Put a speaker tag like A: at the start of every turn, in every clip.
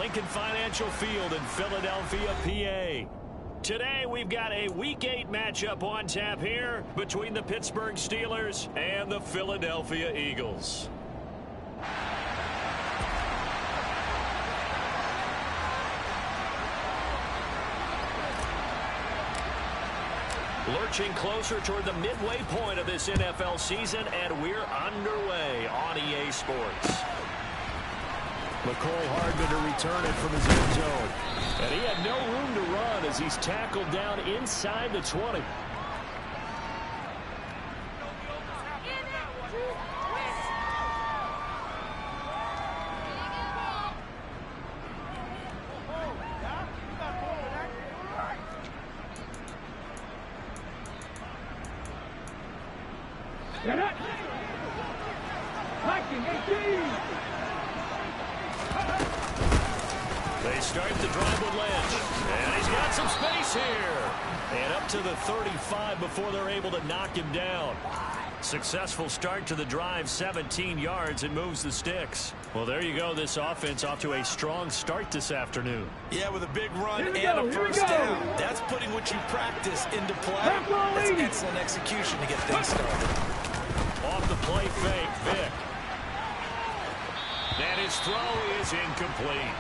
A: Lincoln Financial Field in Philadelphia, PA. Today, we've got a Week 8 matchup on tap here between the Pittsburgh Steelers and the Philadelphia Eagles. Lurching closer toward the midway point of this NFL season, and we're underway on EA Sports. McCole Hardman to return it from his own zone. And he had no room to run as he's tackled down inside the 20. They start the drive with Lynch, and he's got some space here. And up to the 35 before they're able to knock him down. Successful start to the drive, 17 yards, and moves the sticks. Well, there you go. This offense off to a strong start this afternoon.
B: Yeah, with a big run and a first down. That's putting what you practice into play. That's excellent execution to get things started.
A: Off the play fake, Vick. And his throw is incomplete.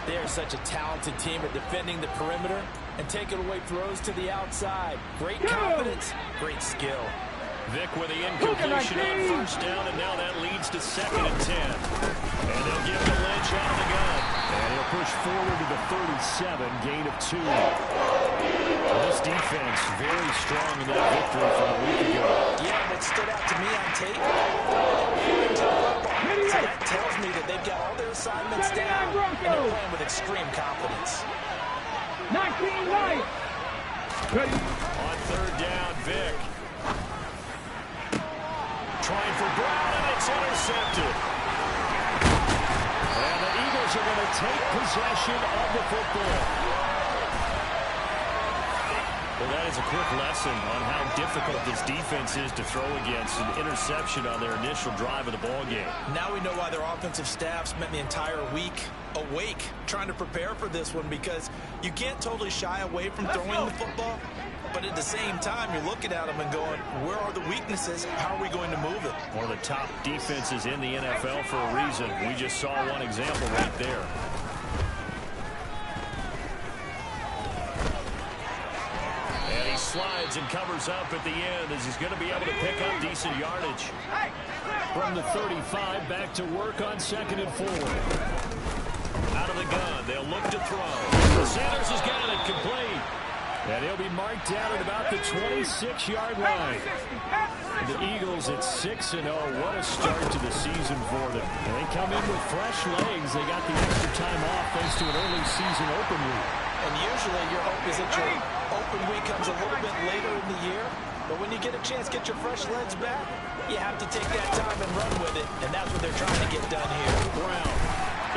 B: They're such a talented team at defending the perimeter and taking away throws to the outside. Great confidence, great skill.
A: Vick with the incompletion on first down, and now that leads to 2nd and 10. And they'll give to Lynch out of the gun. And he'll push forward to the 37, gain of 2. Well, this defense very strong in that victory from a week ago.
B: Yeah, what stood out to me on tape, so that tells me that they've got all their assignments down, and they're playing with extreme confidence.
C: 19 right.
A: On 3rd down, Vick. Trying for Brown, and it's intercepted. And the Eagles are going to take possession of the football. Well, that is a quick lesson on how difficult this defense is to throw against. An interception on their initial drive of the ballgame.
B: Now we know why their offensive staff spent the entire week awake trying to prepare for this one, because you can't totally shy away from throwing the football. But at the same time, you're looking at them and going, where are the weaknesses? How are we going to move it?
A: One of the top defenses in the NFL for a reason. We just saw one example right there. And he slides and covers up at the end as he's going to be able to pick up decent yardage. From the 35, back to work on 2nd and 4. Out of the gun, they'll look to throw. Sanders has got it complete. And he'll be marked down at about the 26-yard line. The Eagles at 6-0. What a start to the season for them. And they come in with fresh legs. They got the extra time off thanks to an early season open week.
B: And usually your hope is that your open week comes a little bit later in the year. But when you get a chance to get your fresh legs back, you have to take that time and run with it. And that's what they're trying to get done here.
A: Brown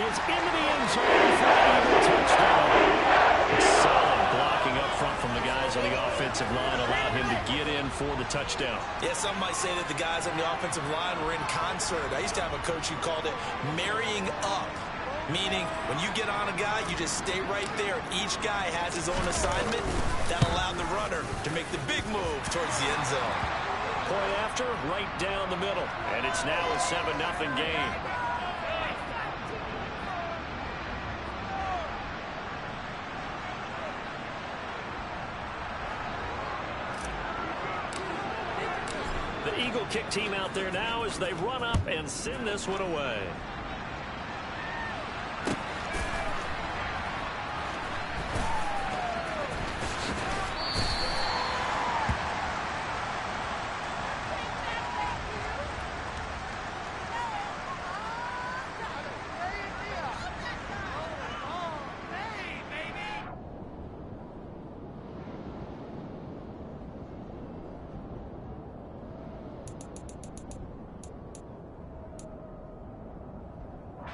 A: is into the end zone for an Eagle touchdown. Solid blocking up front from the guys on the offensive line allowed him to get in for the touchdown.
B: Yeah, some might say that the guys on the offensive line were in concert. I used to have a coach who called it marrying up, meaning when you get on a guy, you just stay right there. Each guy has his own assignment. That allowed the runner to make the big move towards the end zone.
A: Point after, right down the middle. And it's now a 7-0 game. The Eagle kick team out there now as they run up and send this one away.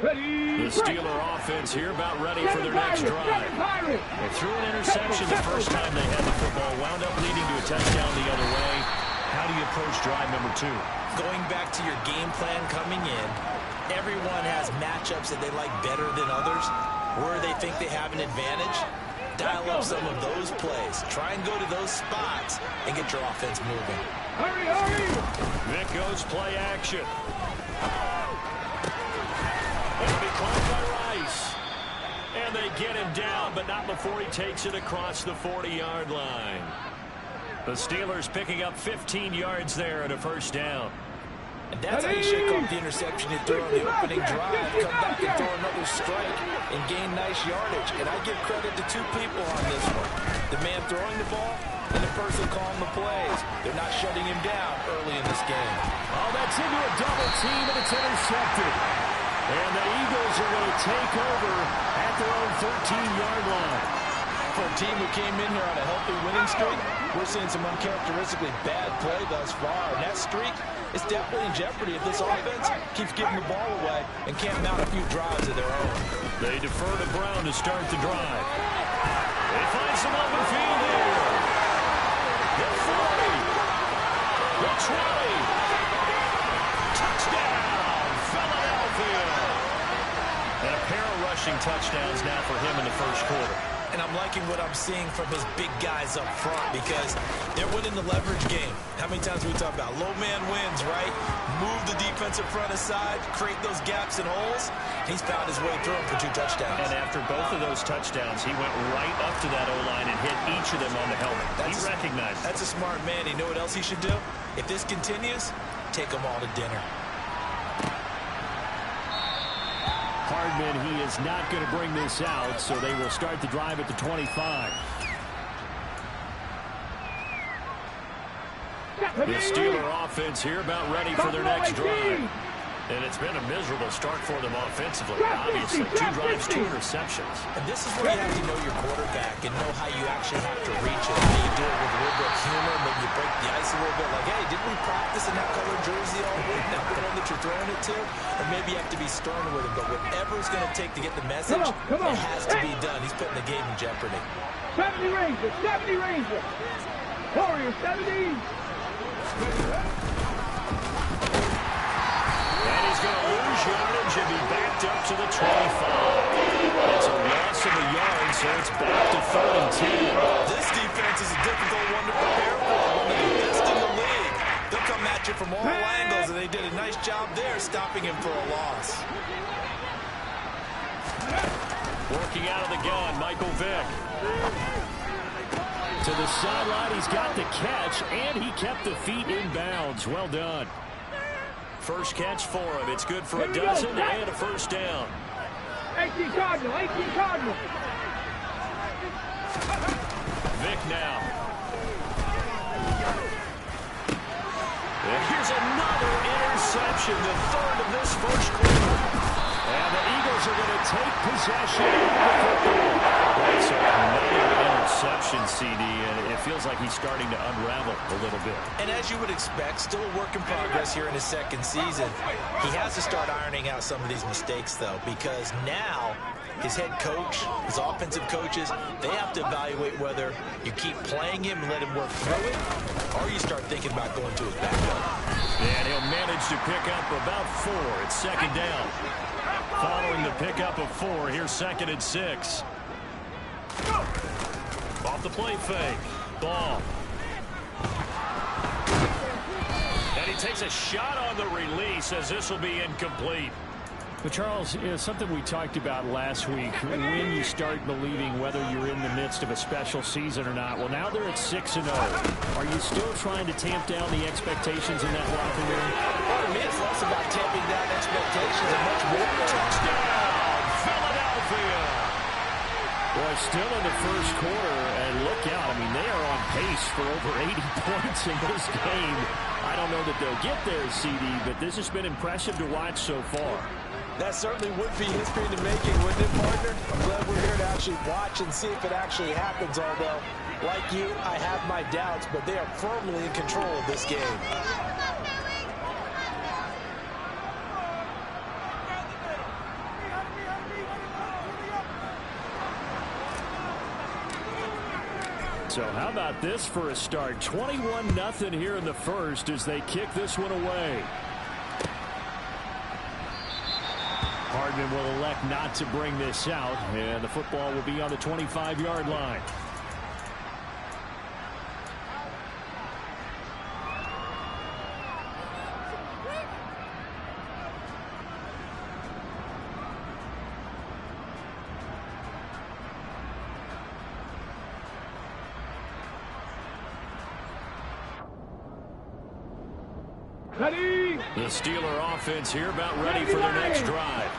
A: The Steeler offense here about ready for their next drive. They threw an interception the first time they had the football, wound up leading to a touchdown the other way. How do you approach drive number 2?
B: Going back to your game plan coming in, everyone has matchups that they like better than others. where they think they have an advantage, dial up some of those plays. Try and go to those spots and get your offense moving.
C: Hurry, hurry!
A: Vic goes play action. It'll be caught by Rice. And they get him down, but not before he takes it across the 40-yard line. The Steelers picking up 15 yards there and a first down.
B: And that's how you shake off the interception you throw on the opening drive, come back and throw another strike and gain nice yardage. And I give credit to two people on this one. The man throwing the ball and the person calling the plays. They're not shutting him down early in this game.
A: Oh, that's into a double team, and it's intercepted. And the Eagles are going to take over at their own 13-yard line.
B: For a team who came in here on a healthy winning streak, we're seeing some uncharacteristically bad play thus far. And that streak is definitely in jeopardy if this offense keeps giving the ball away and can't mount a few drives of their own.
A: They defer to Brown to start the drive. They find some open field here. The 40. The 20. Touchdown, Philadelphia. And a pair of rushing touchdowns now for him in the first quarter.
B: And I'm liking what I'm seeing from his big guys up front because they're winning the leverage game. How many times we talk about low man wins, right? Move the defensive front aside, create those gaps and holes. He's found his way through them for 2 touchdowns.
A: And after both of those touchdowns, he went right up to that O-line and hit each of them on the helmet. He recognized it.
B: That's a smart man. You know what else he should do? If this continues, take them all to dinner.
A: Hardman, he is not going to bring this out, so they will start the drive at the 25. The Steeler offense here about ready for their next drive. And it's been a miserable start for them offensively. Obviously, 2 drives, 2 interceptions.
B: And this is where you have to know your quarterback and know how you actually have to reach it. Maybe you do it with a little bit of humor. Maybe you break the ice a little bit. Like, hey, didn't we practice in that color jersey all week? Not the one that you're throwing it to. Or maybe you have to be stern with him. But whatever it's going to take to get the message, it has to be done. He's putting the game in jeopardy.
C: 70 Rangers, 70 Rangers. Warriors, 70.
A: And he's going to lose yardage and be backed up to the 25. It's a loss of a yard, so it's back to 3rd and 10.
B: This defense is a difficult one to prepare for. One of the best in the league. They'll come at you from all angles, and they did a nice job there stopping him for a loss.
A: Working out of the gun, Michael Vick. To the sideline, he's got the catch, and he kept the feet in bounds. Well done. First catch for him. It's good for a dozen and a first down.
C: 18 Cardinal, 18 Cardinal.
A: Vick now. And here's another interception, the 3rd of this first quarter. And the Eagles are going to take possession of the football. That's another interception, CD, and it feels like he's starting to unravel a little bit.
B: And as you would expect, still a work in progress here in his 2nd season. He has to start ironing out some of these mistakes, though, because now his head coach, his offensive coaches, they have to evaluate whether you keep playing him and let him work through it, or you start thinking about going to his backup.
A: And he'll manage to pick up about 4. It's 2nd down. Following the pickup of 4, here's 2nd and 6. Off the play fake. Ball. And he takes a shot on the release as this will be incomplete. But Charles, something we talked about last week, when you start believing whether you're in the midst of a special season or not. Well, now they're at 6-0. Are you still trying to tamp down the expectations in that locker room?
B: Well, to me, it's less about tamping down expectations and much more.
A: Touchdown, Philadelphia! Well, still in the first quarter, and look out. I mean, they are on pace for over 80 points in this game. I don't know that they'll get there, CD, but this has been impressive to watch so far.
B: That certainly would be history in the making, wouldn't it, partner? I'm glad we're here to actually watch and see if it actually happens, although, like you, I have my doubts, but they are firmly in control of this game.
A: So how about this for a start? 21-0 here in the first as they kick this one away. Hardman will elect not to bring this out, and the football will be on the 25-yard line.
C: Ready?
A: The Steeler offense here about ready for their next drive.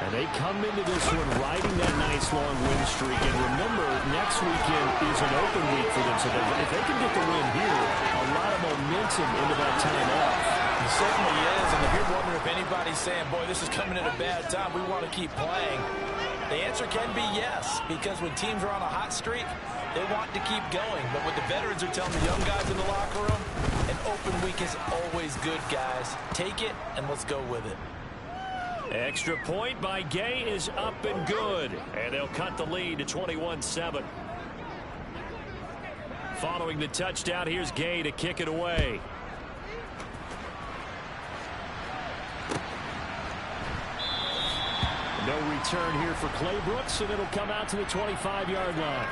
A: And they come into this one riding that nice long win streak. And remember, next weekend is an open week for them. So if they can get the win here, a lot of momentum into that time off.
B: It certainly is. And if you're wondering if anybody's saying, boy, this is coming at a bad time, we want to keep playing, the answer can be yes. Because when teams are on a hot streak, they want to keep going. But what the veterans are telling the young guys in the locker room, an open week is always good, guys. Take it, and let's go with it.
A: Extra point by Gay is up and good. And they'll cut the lead to 21-7. Following the touchdown, here's Gay to kick it away. No return here for Clay Brooks, and it'll come out to the 25-yard line.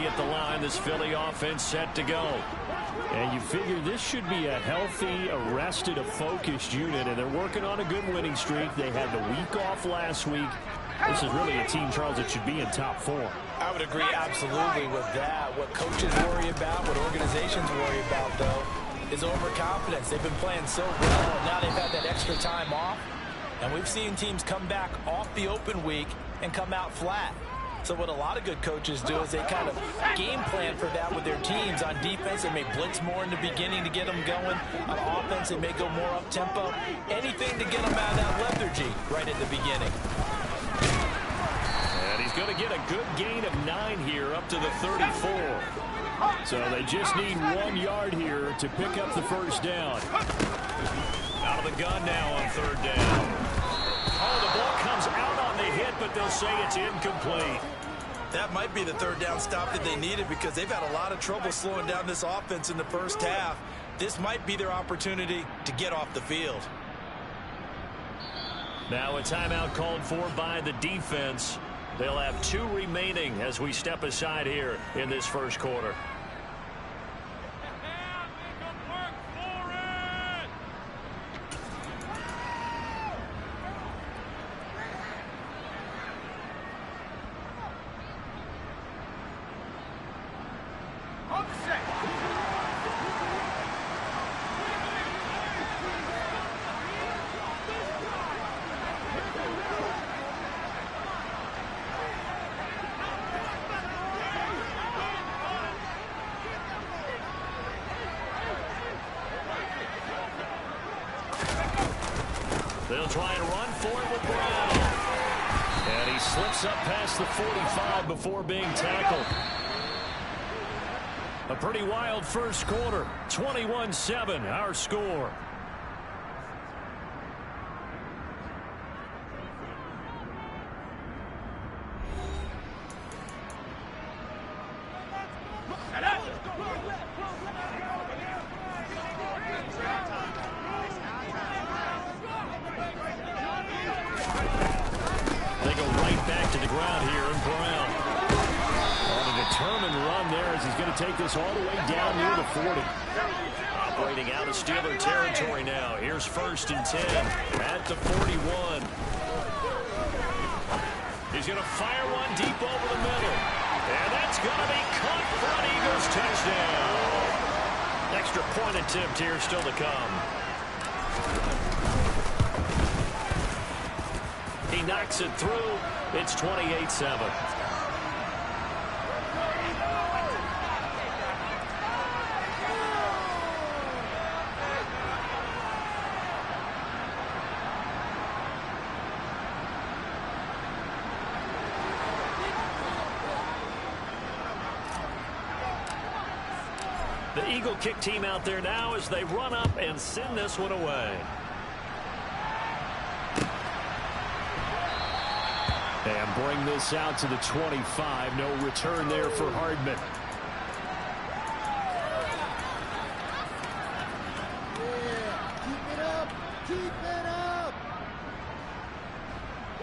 A: At the line, this Philly offense set to go. And you figure this should be a healthy, arrested, a focused unit, and they're working on a good winning streak. They had the week off last week. This is really a team, Charles, that should be in top form.
B: I would agree absolutely with that. What coaches worry about, what organizations worry about, though, is overconfidence. They've been playing so well, and now they've had that extra time off. And we've seen teams come back off the open week and come out flat. So what a lot of good coaches do is they kind of game plan for that with their teams. On defense, they may blitz more in the beginning to get them going. On offense, they may go more up-tempo. Anything to get them out of that lethargy right at the beginning.
A: And he's going to get a good gain of 9 here up to the 34. So they just need 1 yard here to pick up the first down. Out of the gun now on 3rd down. Oh, the ball comes out on the hit, but they'll say it's incomplete.
B: That might be the 3rd down stop that they needed because they've had a lot of trouble slowing down this offense in the first half. This might be their opportunity to get off the field.
A: Now a timeout called for by the defense. They'll have 2 remaining as we step aside here in this first quarter. They'll try and run for it with Brown. And he slips up past the 45 before being tackled. A pretty wild first quarter. 21-7, our score. Take this all the way down near the 40. Operating out of Steeler territory now. Here's 1st and 10 at the 41. He's going to fire one deep over the middle. And that's going to be caught for an Eagles touchdown. Extra point attempt here still to come. He knocks it through. It's 28-7. The Eagle kick team out there now as they run up and send this one away. And bring this out to the 25. No return there for Hardman.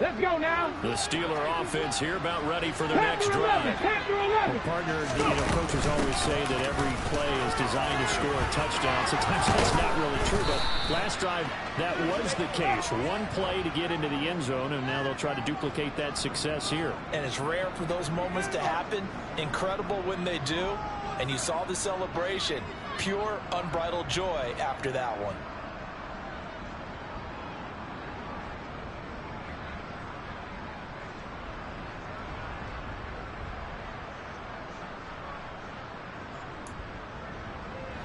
C: Let's go now.
A: The Steeler offense here about ready for their next drive.
C: Well,
A: partner, coaches always say that every play is designed to score a touchdown. Sometimes that's not really true, but last drive, that was the case. One play to get into the end zone, and now they'll try to duplicate that success here.
B: And it's rare for those moments to happen. Incredible when they do. And you saw the celebration. Pure, unbridled joy after that one.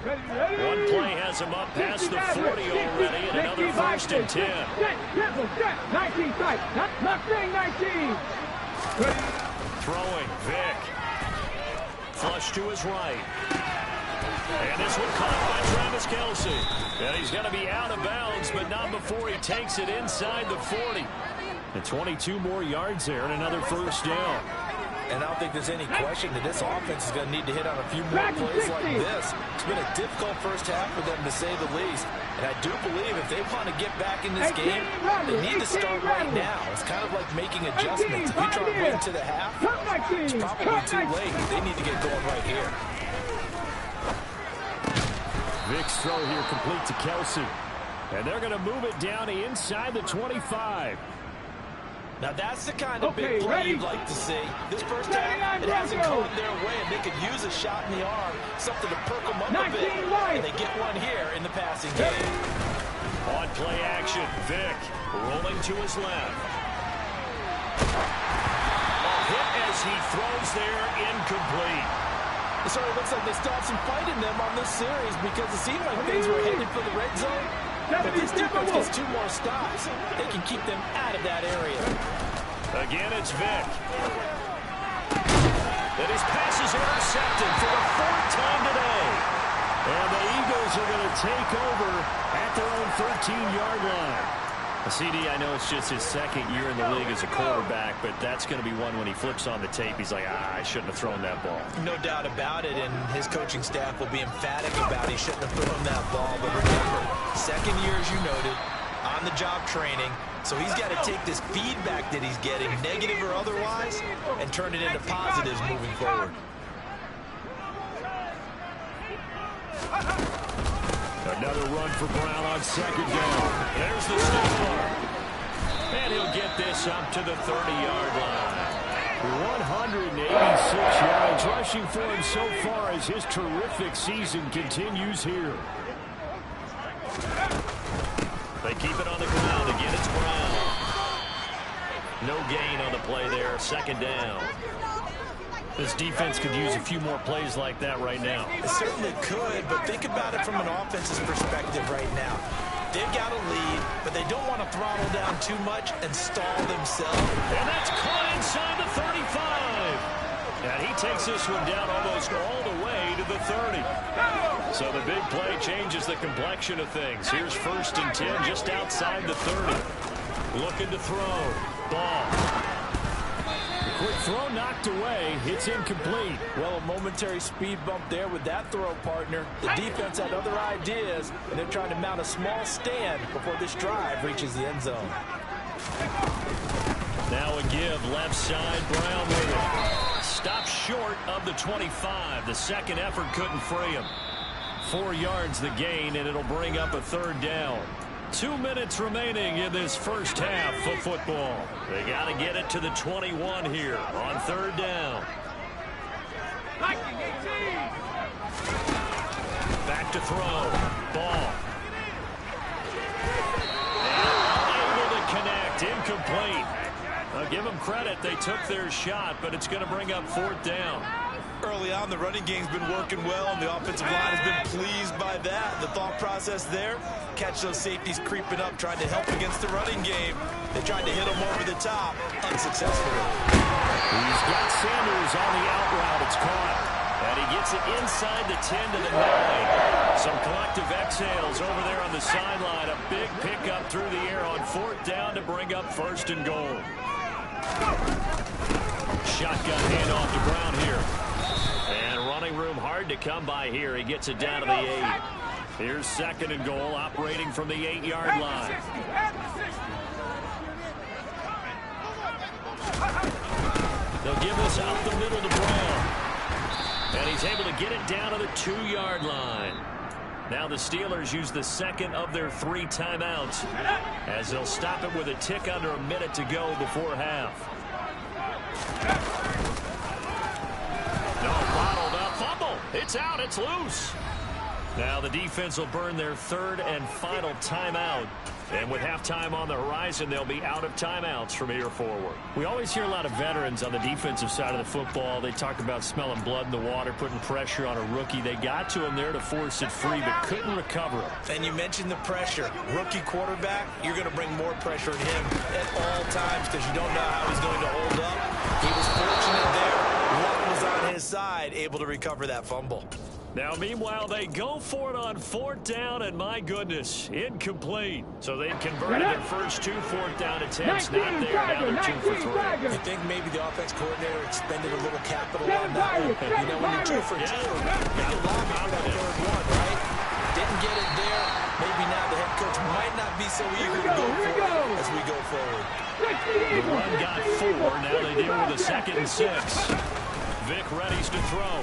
A: One play has him up past the 40 already, and another 1st and 10.
C: 19 strike. Mustang 19.
A: Throwing, Vick. Flush to his right. And this one caught by Travis Kelce. And he's going to be out of bounds, but not before he takes it inside the 40. And 22 more yards there and another 1st down.
B: And I don't think there's any question that this offense is going to need to hit on a few more plays like this. It's been a difficult first half for them, to say the least. And I do believe if they want to get back in this game, they need to start right now. It's kind of like making adjustments. If you try to wait to the half, it's probably too late. They need to get going right here.
A: Vick's throw here complete to Kelce. And they're going to move it down inside the 25.
B: Now that's the kind of big play you'd like to see. This first half, it hasn't gone their way, and they could use a shot in the arm, something to perk them up a bit, and they get one here in the passing game.
A: On play action, Vick rolling to his left. A hit as he throws there, incomplete.
B: It sort of looks like they still have some fight in them on this series, because it seemed like things were headed for the red zone. But this defense gets 2 more stops. They can keep them out of that area.
A: Again, it's Vick. And his pass is intercepted for the 4th time today. And the Eagles are going to take over at their own 13-yard line. CD, I know it's just his 2nd year in the league as a quarterback, but that's going to be one when he flips on the tape. He's like, I shouldn't have thrown that ball.
B: No doubt about it, and his coaching staff will be emphatic about he shouldn't have thrown that ball. But remember, 2nd year, as you noted, on-the-job training, so he's got to take this feedback that he's getting, negative or otherwise, and turn it into positives moving forward.
A: Another run for Brown on 2nd down. There's the Steeler. And he'll get this up to the 30-yard line. 186 yards rushing for him so far as his terrific season continues here. They keep it on the ground. Again, it's Brown. No gain on the play there. 2nd down. This defense could use a few more plays like that right now.
B: It certainly could, but think about it from an offense's perspective right now. They've got a lead, but they don't want to throttle down too much and stall themselves.
A: And that's caught inside the 35. And he takes this one down almost all the way to the 30. So the big play changes the complexion of things. Here's 1st and 10 just outside the 30. Looking to throw. Ball. Quick throw knocked away. It's incomplete.
B: Well, a momentary speed bump there with that throw, partner. The defense had other ideas, and they're trying to mount a small stand before this drive reaches the end zone.
A: Now a give left side. Brown with it. Stopped short of the 25. The 2nd effort couldn't free him. 4 yards the gain, and it'll bring up a 3rd down. 2 minutes remaining in this first half of football. They got to get it to the 21 here on 3rd down. Back to throw. Ball. And unable to connect. Incomplete. I'll give them credit. They took their shot, but it's going to bring up 4th down.
B: Early on, the running game's been working well, and the offensive line has been pleased by that. The thought process there, catch those safeties creeping up, trying to help against the running game. They tried to hit them over the top, unsuccessfully.
A: He's got Sanders on the out route. It's caught. And he gets it inside the 10 to the 9. Some collective exhales over there on the sideline. A big pickup through the air on 4th down to bring up 1st and goal. Shotgun handoff to Brown here. And running room hard to come by here. He gets it down to the 8. Here's 2nd and goal, operating from the 8-yard line. They'll give this out the middle to Brown. And he's able to get it down to the 2-yard line. Now the Steelers use the 2nd of their 3 timeouts, as they'll stop it with a tick under a minute to go before half. No, bottled up fumble. It's out. It's loose. Now the defense will burn their 3rd and final timeout. And with halftime on the horizon, they'll be out of timeouts from here forward. We always hear a lot of veterans on the defensive side of the football. They talk about smelling blood in the water, putting pressure on a rookie. They got to him there to force it free, but couldn't recover it.
B: And you mentioned the pressure. Rookie quarterback, you're going to bring more pressure at him at all times because you don't know how he's going to hold up. He was fortunate there. Luck was on his side, able to recover that fumble.
A: Now, meanwhile, they go for it on 4th down, and my goodness, incomplete. So they've converted their first 2 4th down attempts. Not there, now they're 2 for 3.
B: I think maybe the offense coordinator expended a little capital on that one. You know, when you're 2 for 2, you lock out that 3rd one, right? Didn't get it there. Maybe now the head coach might not be so eager to go for it as we go forward.
A: The run got 4. Now they deal with a 2nd and 6. Vic readies to throw.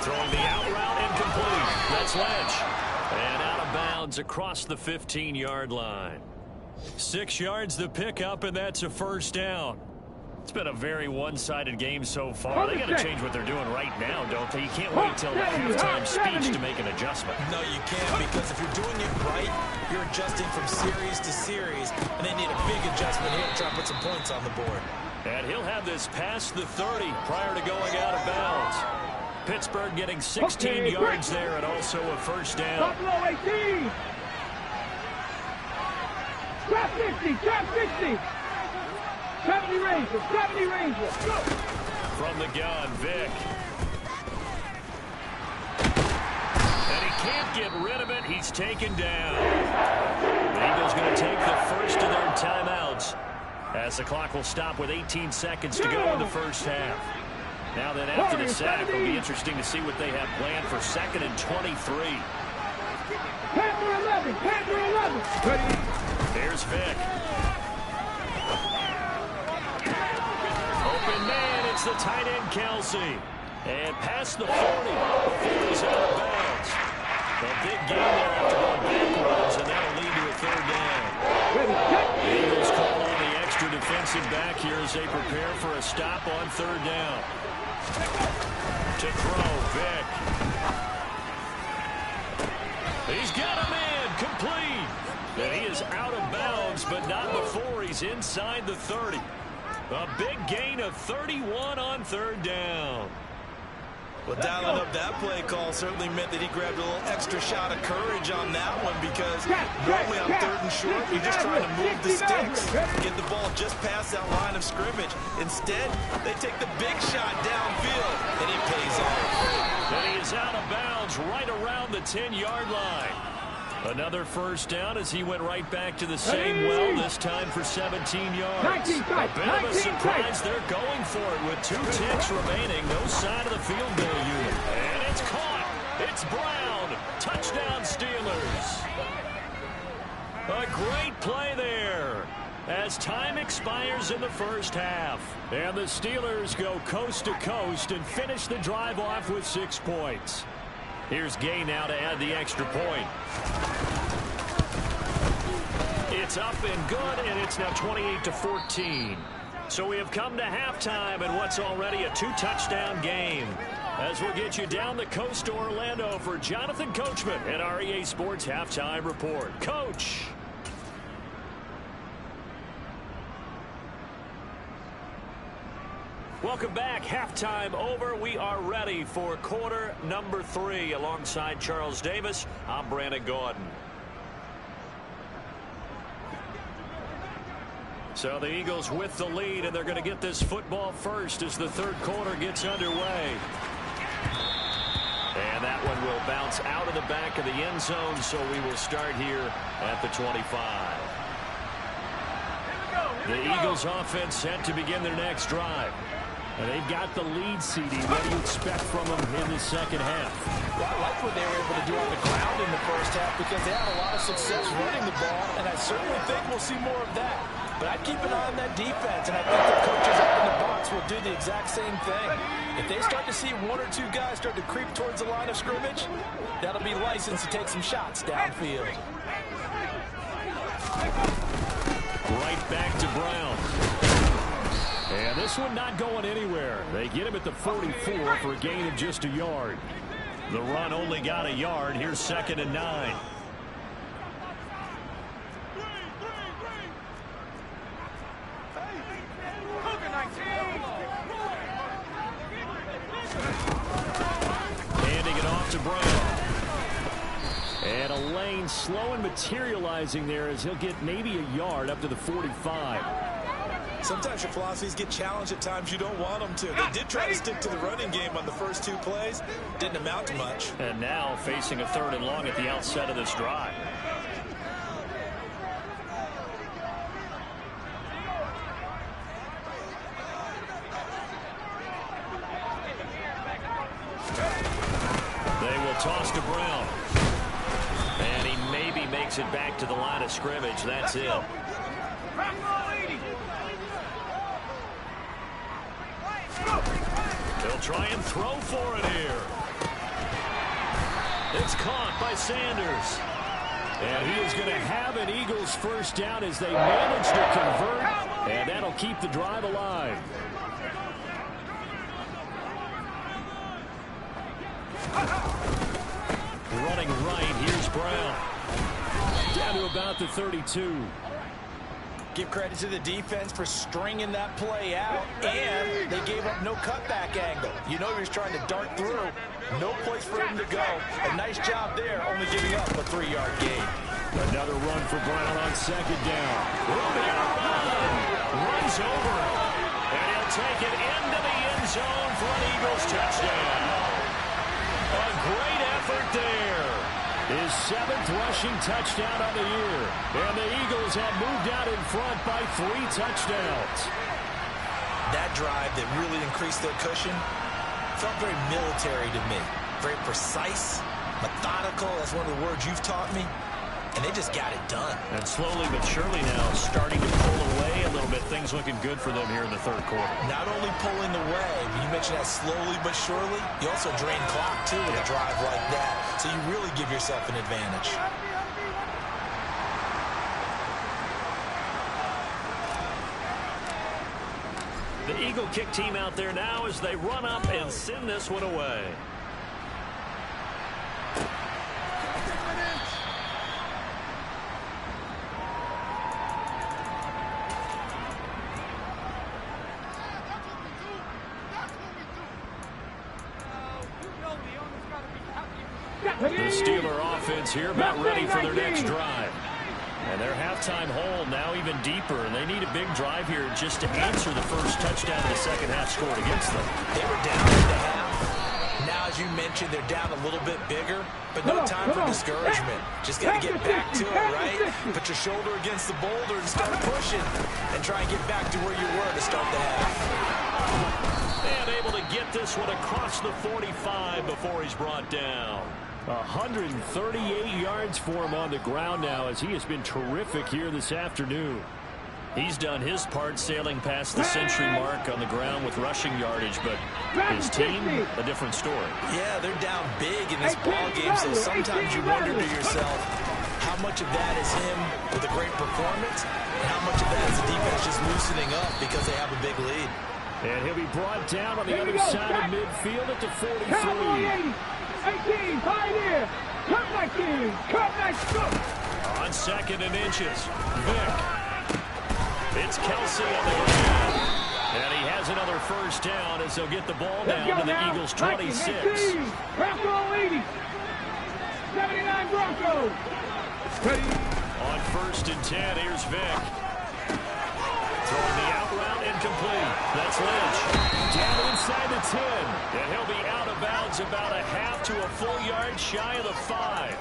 A: Throwing the out route, incomplete. That's Lynch. And out of bounds across the 15-yard line. 6 yards the pickup, and that's a 1st down. It's been a very one-sided game so far. They got to change what they're doing right now, don't they? You can't wait till the halftime speech to make an adjustment.
B: No, you can't, because if you're doing it right, you're adjusting from series to series, and they need a big adjustment here to try to put some points on the board.
A: And he'll have this past the 30 prior to going out of bounds. Pittsburgh getting 16 yards there and also a 1st down.
C: Buffalo 18. Trap 50, trap 60. 70 Rangers, 70 Rangers.
A: From the gun, Vic. And he can't get rid of it. He's taken down. The Eagles going to take the first of their timeouts, as the clock will stop with 18 seconds to go in the 1st half. Now then, after the sack, it'll be interesting to see what they have planned for 2nd and 23.
C: Panther 11, Panther 11.
A: Here's Vic. Open man, it's the tight end, Kelsey. And past the 40, before he's out of bounds. A big gain there after going backwards, and that'll lead to a 3rd down. The Eagles call on the extra defensive back here as they prepare for a stop on 3rd down. To throw, Vic. He's got him in, complete. And he is out of bounds, but not before he's inside the 30. A big gain of 31 on 3rd down.
B: Well, dialing up that play call certainly meant that he grabbed a little extra shot of courage on that one, because normally on 3rd and short, you're just trying to move the sticks, get the ball just past that line of scrimmage. Instead, they take the big shot downfield, and it pays off.
A: And he is out of bounds right around the 10-yard line. Another 1st down as he went right back to the same well, this time for 17 yards. A bit of a surprise. They're going for it with 2 ticks remaining. No sign of the field goal unit. And it's caught. It's Brown. Touchdown, Steelers. A great play there as time expires in the 1st half. And the Steelers go coast to coast and finish the drive off with 6 points. Here's Gay now to add the extra point. It's up and good, and it's now 28-14. So we have come to halftime in what's already a 2-touchdown game. As we'll get you down the coast to Orlando for Jonathan Coachman at our EA Sports Halftime Report. Coach. Welcome back. Halftime over. We are ready for quarter number 3. Alongside Charles Davis, I'm Brandon Gordon. So the Eagles with the lead, and they're going to get this football first as the 3rd quarter gets underway. And that one will bounce out of the back of the end zone, so we will start here at the 25. The Eagles offense set to begin their next drive. And they've got the lead, CD. What do you expect from them in the second half?
B: Well, I like what they were able to do on the ground in the first half because they had a lot of success running the ball, and I certainly think we'll see more of that. But I'd keep an eye on that defense, and I think the coaches up in the box will do the exact same thing. If they start to see one or two guys start to creep towards the line of scrimmage, that'll be license to take some shots downfield.
A: Right back to Brown. And this one not going anywhere. They get him at the 44 for a gain of just a yard. The run only got a yard. Here's 2nd and 9. Handing it off to Brown. And a lane slow and materializing there as he'll get maybe a yard up to the 45.
B: Sometimes your philosophies get challenged at times you don't want them to. They did try to stick to the running game on the first 2 plays. Didn't amount to much.
A: And now facing a 3rd and long at the outset of this drive. They will toss to Brown. And he maybe makes it back to the line of scrimmage. That's it. They'll try and throw for it here. It's caught by Sanders. And he is going to have an Eagles first down as they manage to convert. And that'll keep the drive alive. Running right, here's Brown. Down to about the 32.
B: Give credit to the defense for stringing that play out, and they gave up no cutback angle. You know he was trying to dart through. No place for him to go. A nice job there, only giving up a 3-yard gain.
A: Another run for Brown on 2nd down. Room here to run. Runs over. And he'll take it into the end zone for an Eagles touchdown. A great effort there. His 7th rushing touchdown of the year. And the Eagles have moved out in front by 3 touchdowns.
B: That drive that really increased their cushion felt very military to me. Very precise, methodical. That's one of the words you've taught me. And they just got it done.
A: And slowly but surely now starting to pull away a little bit. Things looking good for them here in the 3rd quarter.
B: Not only pulling away, but you mentioned that slowly but surely. You also drain clock, too, with a drive like that. So you really give yourself an advantage.
A: The Eagle kick team out there now as they run up and send this one away. The Steeler offense here about ready for their next drive. And their halftime hole now even deeper, and they need a big drive here just to answer the first touchdown of the second half scored against them.
B: They were down at the half. Now, as you mentioned, they're down a little bit bigger, but no time for discouragement. Just got to get back to it, right? Put your shoulder against the boulder and start pushing, and try and get back to where you were to start the half.
A: And able to get this one across the 45 before he's brought down. 138 yards for him on the ground now as he has been terrific here this afternoon. He's done his part sailing past the century mark on the ground with rushing yardage, but his team, a different story.
B: Yeah, they're down big in this ball game, so sometimes you wonder to yourself how much of that is him with a great performance and how much of that is the defense just loosening up because they have a big lead.
A: And he'll be brought down on the other side of midfield at the 43.
C: 18, pioneer, cut my team, cut my foot.
A: On 2nd and inches, Vick. It's Kelsey on the ground. And he has another first down as they'll get the ball down to the Eagles' 26.
C: Bronco 80. 79 Broncos.
A: On 1st and 10, here's Vick. Throwing the out route incomplete. That's Lynch. Down inside the 10. And he'll be out of bounds about a half to a full yard shy of the 5.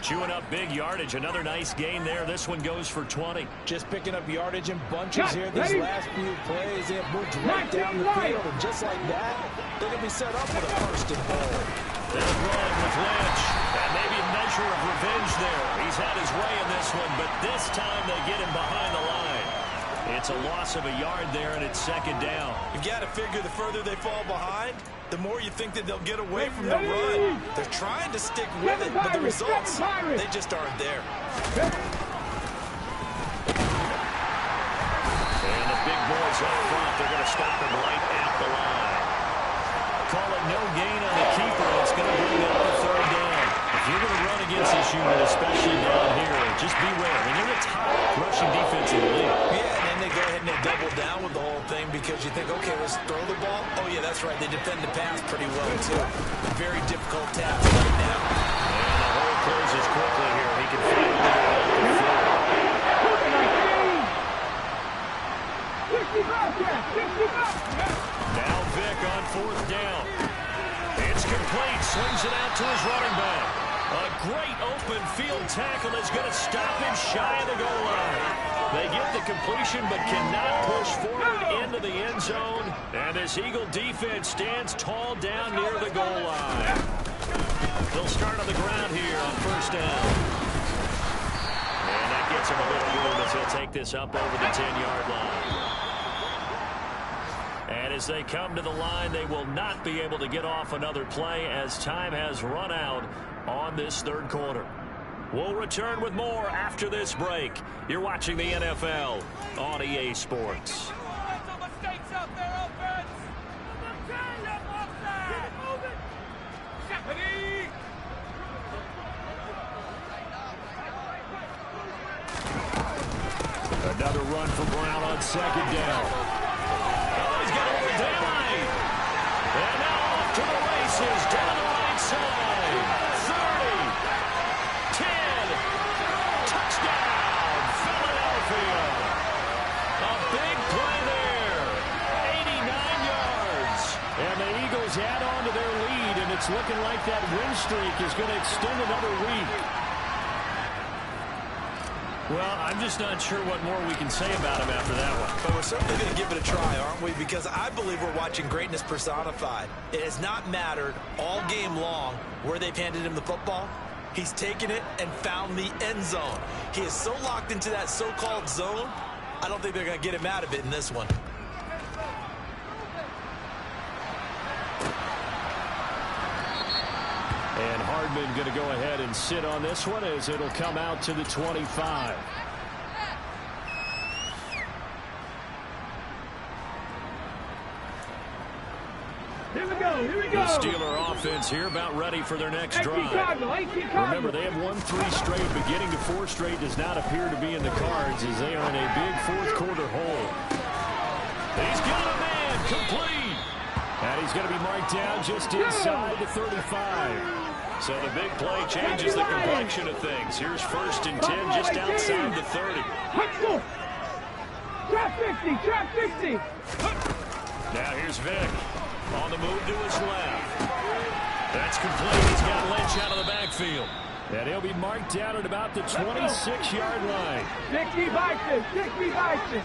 A: Chewing up big yardage. Another nice gain there. This one goes for 20.
B: Just picking up yardage in bunches here. These last few plays, they have moved right down the field. And just like that, they're going to be set up for the first and goal.
A: They'll run with Lynch. And maybe a measure of revenge there. He's had his way in this one, but this time they get him behind the line. It's a loss of a yard there, and it's second down.
B: You've got to figure the further they fall behind, the more you think that they'll get away from the run. They're trying to stick with it, but the results, they just aren't there.
A: And the big boys up front, they're going to stop him right at the line. Call it no gain on the keeper. It's going to bring up a third down. If you're going to run against this unit, especially down here, just beware. I mean, they're the top rushing defense in the league.
B: Yeah, and then they go ahead and they double down with the whole thing because you think, okay, let's throw the ball. Oh, yeah, that's right. They defend the pass pretty well, too. Very difficult task right now.
A: And the hole closes quickly here. He can finally get it off the floor. Now Vick on fourth down. It's complete. Swings it out to his running back. A great open field tackle is going to stop him shy of the goal line. They get the completion but cannot push forward into the end zone. And this Eagle defense stands tall down near the goal line. They'll start on the ground here on first down. And that gets him a little room as he'll take this up over the 10-yard line. And as they come to the line, they will not be able to get off another play as time has run out on this third quarter. We'll return with more after this break. You're watching the NFL on EA Sports. Another run for Brown on second down. He's got it over down lane. And now off to the races down the right side. 30, 10, touchdown, Philadelphia. A big play there. 89 yards. And the Eagles add on to their lead, and it's looking like that win streak is going to extend another week. Well, I'm just not sure what more we can say about him after that one.
B: But we're certainly going to give it a try, aren't we? Because I believe we're watching greatness personified. It has not mattered all game long where they've handed him the football. He's taken it and found the end zone. He is so locked into that so-called zone, I don't think they're going to get him out of it in this one.
A: And Hardman going to go ahead and sit on this one as it'll come out to the 25.
C: Here we go, here we go.
A: The Steeler offense here about ready for their next drive. Remember, they have won 3 straight. Beginning to 4 straight does not appear to be in the cards as they are in a big fourth quarter hole. He's got a man complete. And he's going to be marked down just inside the 35. So the big play changes the complexion of things. Here's first and 10 just outside the 30.
C: Trap 50, trap 50.
A: Now here's Vick on the move to his left. That's complete. He's got Lynch out of the backfield. And he'll be marked down at about the 26-yard line.
C: 60 Bison, 60 Bison.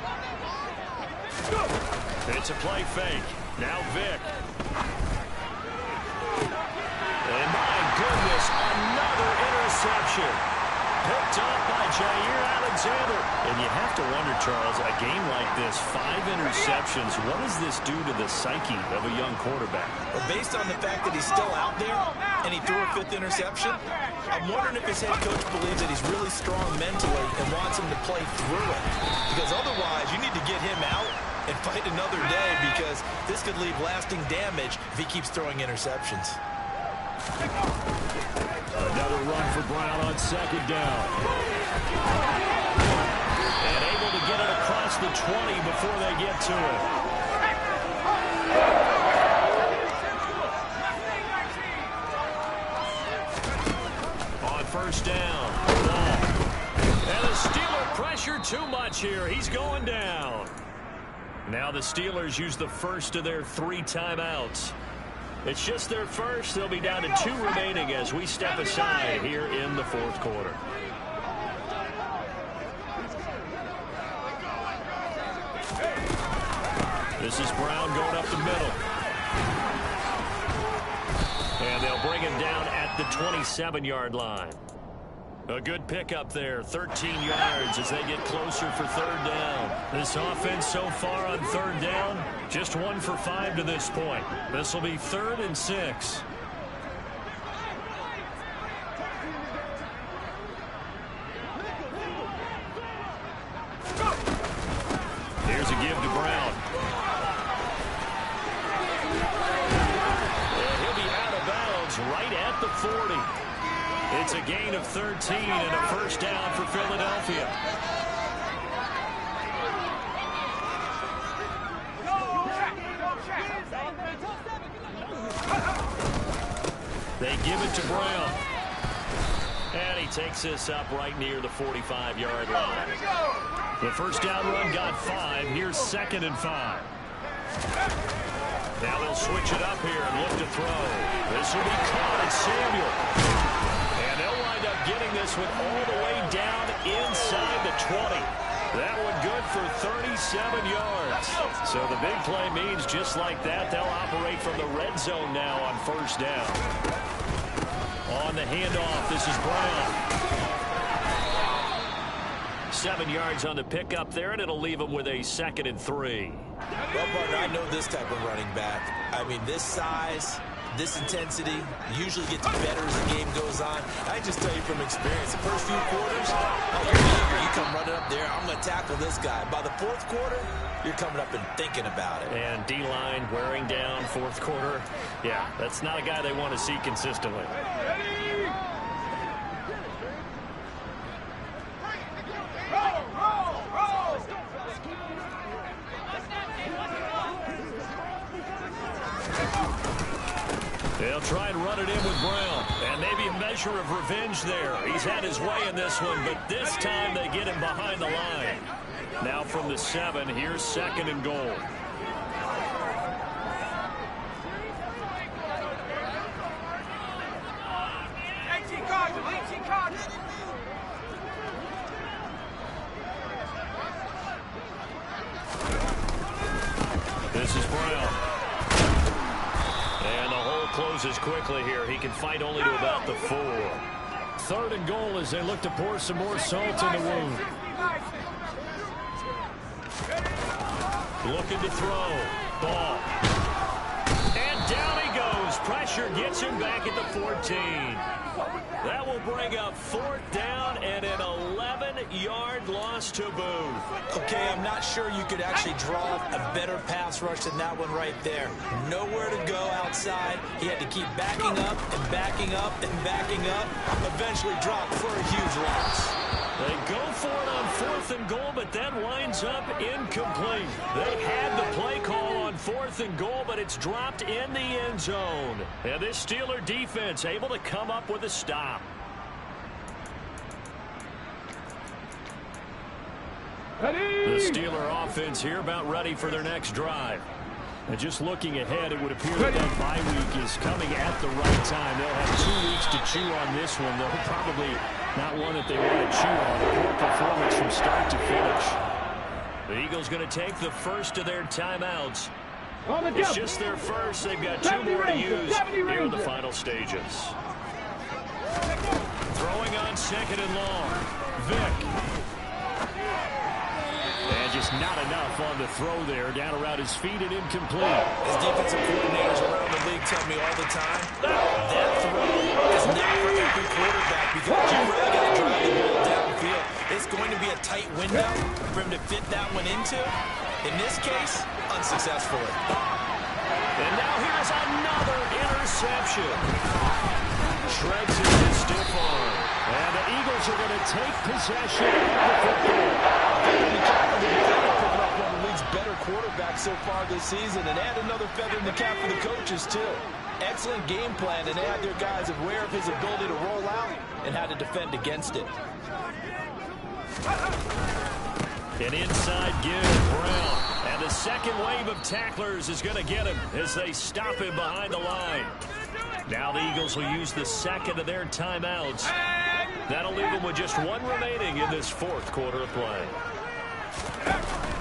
A: It's a play fake. Now Vick. And my goodness, another interception. Picked up by Jair Alexander. And you have to wonder, Charles, a game like this, 5 interceptions, what does this do to the psyche of a young quarterback?
B: Well, based on the fact that he's still out there and he threw a 5th interception, I'm wondering if his head coach believes that he's really strong mentally and wants him to play through it. Because otherwise, you need to get him out and fight another day because this could leave lasting damage if he keeps throwing interceptions.
A: Another run for Brown on second down. And able to get it across the 20 before they get to it. On first down. Ball. And the Steeler pressure too much here. He's going down. Now the Steelers use the first of their 3 timeouts. It's just their first. They'll be down to 2 remaining as we step aside here in the fourth quarter. This is Brown going up the middle. And they'll bring him down at the 27-yard line. A good pickup there, 13 yards as they get closer for third down. This offense so far on third down, just 1 for 5 to this point. This will be 3rd and 6. Here's a give to Brown. And he'll be out of bounds right at the 40. It's a gain of 13 and a first down for Philadelphia. They give it to Brown. And he takes this up right near the 45-yard line. The first down run got 5. Here's 2nd and 5. Now they'll switch it up here and look to throw. This will be caught at Samuel. And they'll wind up getting this one all the way down inside the 20. That one good for 37 yards. So the big play means just like that, they'll operate from the red zone now on first down. On the handoff, this is Brown. 7 yards on the pickup there, and it'll leave him with a 2nd and 3.
B: Well, partner, I know this type of running back. I mean, this size, this intensity usually gets better as the game goes on. I just tell you from experience, the first few quarters, you're eager. You come running up there, I'm going to tackle this guy. By the fourth quarter, you're coming up and thinking about it.
A: And D-line wearing down fourth quarter. Yeah, that's not a guy they want to see consistently. They'll try and run it in with Brown. And maybe a measure of revenge there. He's had his way in this one, but this time they get him behind the line. Now from the 7, here's 2nd and goal. This is Brown. And the hole closes quickly here. He can fight only to about the 4. 3rd and goal as they look to pour some more salt in the wound. Looking to throw. Ball. And down he goes. Pressure gets him back at the 14. That will bring up 4th down and an 11-yard loss to boot.
B: Okay, I'm not sure you could actually draw a better pass rush than that one right there. Nowhere to go outside. He had to keep backing up and backing up and backing up. Eventually dropped for a huge loss.
A: They go for it on 4th and goal, but that winds up incomplete. They had the play call on 4th and goal, but it's dropped in the end zone. And this Steeler defense able to come up with a stop. The Steeler offense here about ready for their next drive. And just looking ahead, it would appear that that bye week is coming at the right time. They'll have 2 weeks to chew on this one, though probably not one that they want to chew on. A poor performance from start to finish. The Eagles going to take the first of their timeouts. It's just their first. They've got 2 more to use here in the final stages. Throwing on 2nd and long. Vick. And just not enough on the throw there. Down around his feet and incomplete.
B: As defensive coordinators around the league tell me all the time, that throw is not for every quarterback because you really got to drive the ball downfield. It's going to be a tight window for him to fit that one into. In this case, unsuccessfully.
A: And now here's another interception. Shreds it with stiff arm. And the Eagles are going to take possession of the football.
B: Picking up one of the league's better quarterbacks so far this season and add another feather in the cap for the coaches, too. Excellent game plan, and they had their guys aware of his ability to roll out and how to defend against it.
A: An inside give, Brown. And the second wave of tacklers is going to get him as they stop him behind the line. Now the Eagles will use the second of their timeouts. That'll leave them with just one remaining in this fourth quarter of play.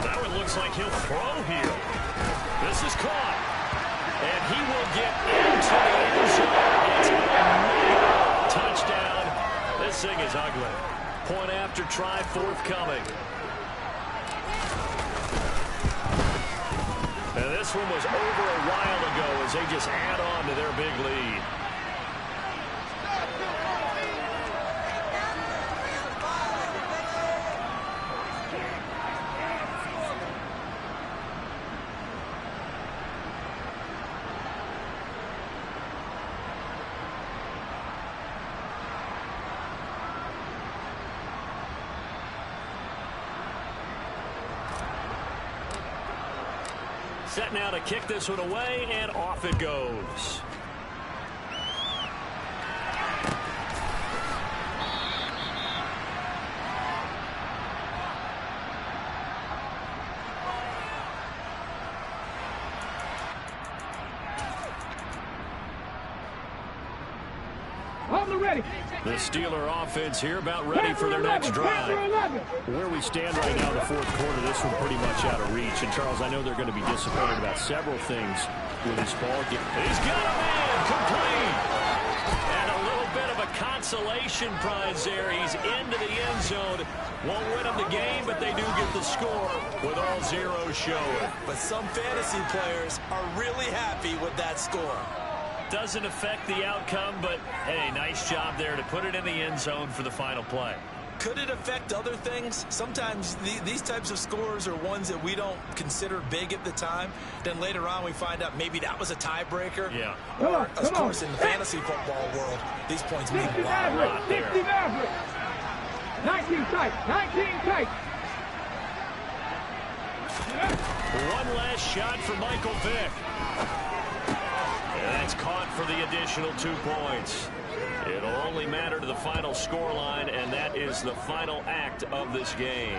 A: That one looks like he'll throw here. This is caught. And he will get into the end zone. It's a touchdown. This thing is ugly. Point after try forthcoming. And this one was over a while ago as they just add on to their big lead. Set now to kick this one away, and off it goes. The Steeler offense here about ready for their next drive. Where we stand right now in the fourth quarter, this one pretty much out of reach. And, Charles, I know they're going to be disappointed about several things with this ball game. He's got a man complete. And a little bit of a consolation prize there. He's into the end zone. Won't win them the game, but they do get the score with all zeros showing.
B: But some fantasy players are really happy with that score.
A: Doesn't affect the outcome, but, hey, nice job there to put it in the end zone for the final play.
B: Could it affect other things? Sometimes these types of scores are ones that we don't consider big at the time. Then later on we find out maybe that was a tiebreaker.
A: Yeah.
B: Or, of course, in the fantasy football world, these points mean a lot there.
C: 19 tight. 19 tight.
A: One last shot for Michael Vick. And that's caught for the additional 2 points. It'll only matter to the final scoreline, and that is the final act of this game.